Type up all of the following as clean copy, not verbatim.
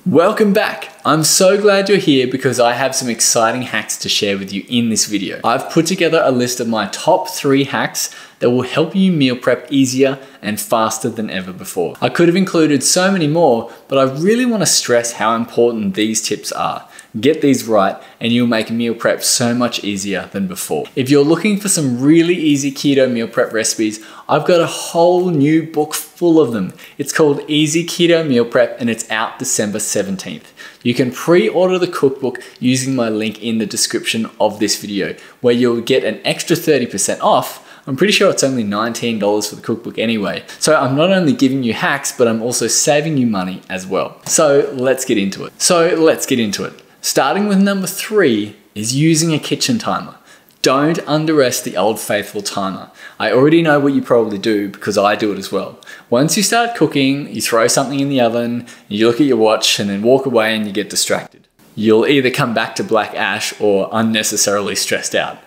Welcome back. I'm so glad you're here because I have some exciting hacks to share with you in this video. I've put together a list of my top 3 hacks that will help you meal prep easier and faster than ever before. I could have included so many more, but I really want to stress how important these tips are. Get these right and you'll make meal prep so much easier than before. If you're looking for some really easy keto meal prep recipes, I've got a whole new book full of them. It's called Easy Keto Meal Prep and it's out December 17th. You can pre-order the cookbook using my link in the description of this video, where you'll get an extra 30% off. I'm pretty sure it's only $19 for the cookbook anyway. So I'm not only giving you hacks, but I'm also saving you money as well. So let's get into it. Starting with number 3 is using a kitchen timer. Don't underestimate the old faithful timer. I already know what you probably do because I do it as well. Once you start cooking, you throw something in the oven, you look at your watch and then walk away and you get distracted. You'll either come back to black ash or unnecessarily stressed out.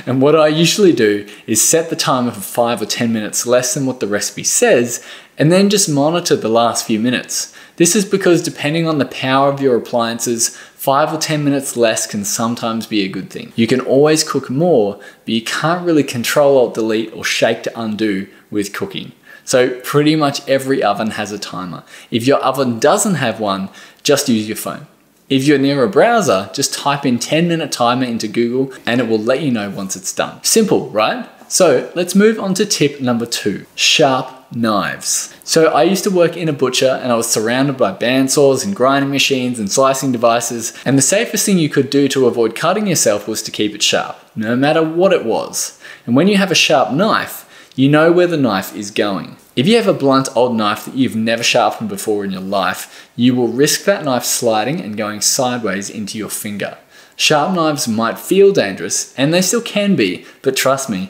And what I usually do is set the timer for 5 or 10 minutes less than what the recipe says, and then just monitor the last few minutes. This is because depending on the power of your appliances, 5 or 10 minutes less can sometimes be a good thing. You can always cook more, but you can't really Control Alt Delete or shake to undo with cooking. So pretty much every oven has a timer. If your oven doesn't have one, just use your phone. If you're near a browser, just type in 10-minute timer into Google and it will let you know once it's done. Simple, right? So let's move on to tip number 2, sharp knives. So I used to work in a butcher and I was surrounded by bandsaws and grinding machines and slicing devices, and the safest thing you could do to avoid cutting yourself was to keep it sharp, no matter what it was. And when you have a sharp knife, you know where the knife is going. If you have a blunt old knife that you've never sharpened before in your life, you will risk that knife sliding and going sideways into your finger. Sharp knives might feel dangerous, and they still can be, but trust me,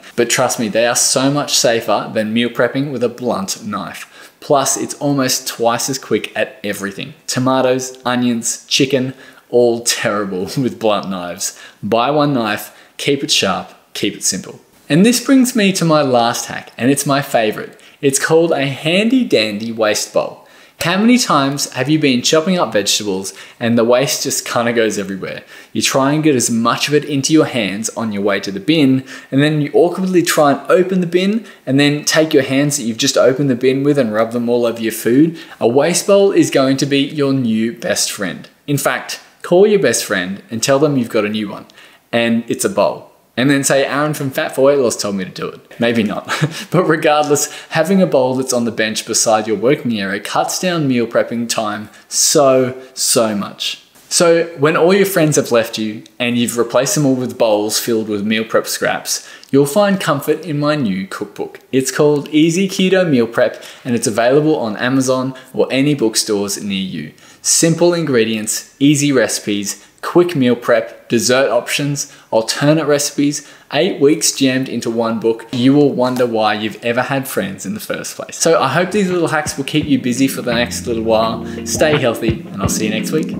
they are so much safer than meal prepping with a blunt knife. Plus, it's almost twice as quick at everything. Tomatoes, onions, chicken, all terrible with blunt knives. Buy one knife, keep it sharp, keep it simple. And this brings me to my last hack, and it's my favorite. It's called a handy dandy waste bowl. How many times have you been chopping up vegetables and the waste just kind of goes everywhere? You try and get as much of it into your hands on your way to the bin, and then you awkwardly try and open the bin and then take your hands that you've just opened the bin with and rub them all over your food. A waste bowl is going to be your new best friend. In fact, call your best friend and tell them you've got a new one and it's a bowl. And then say, Aaron from FatForWeightLoss told me to do it. Maybe not. But regardless, having a bowl that's on the bench beside your working area cuts down meal prepping time so much. So when all your friends have left you and you've replaced them all with bowls filled with meal prep scraps, you'll find comfort in my new cookbook. It's called Easy Keto Meal Prep and it's available on Amazon or any bookstores near you. Simple ingredients, easy recipes, quick meal prep, dessert options, alternate recipes, 8 weeks jammed into one book. You will wonder why you've ever had friends in the first place. So I hope these little hacks will keep you busy for the next little while. Stay healthy and I'll see you next week.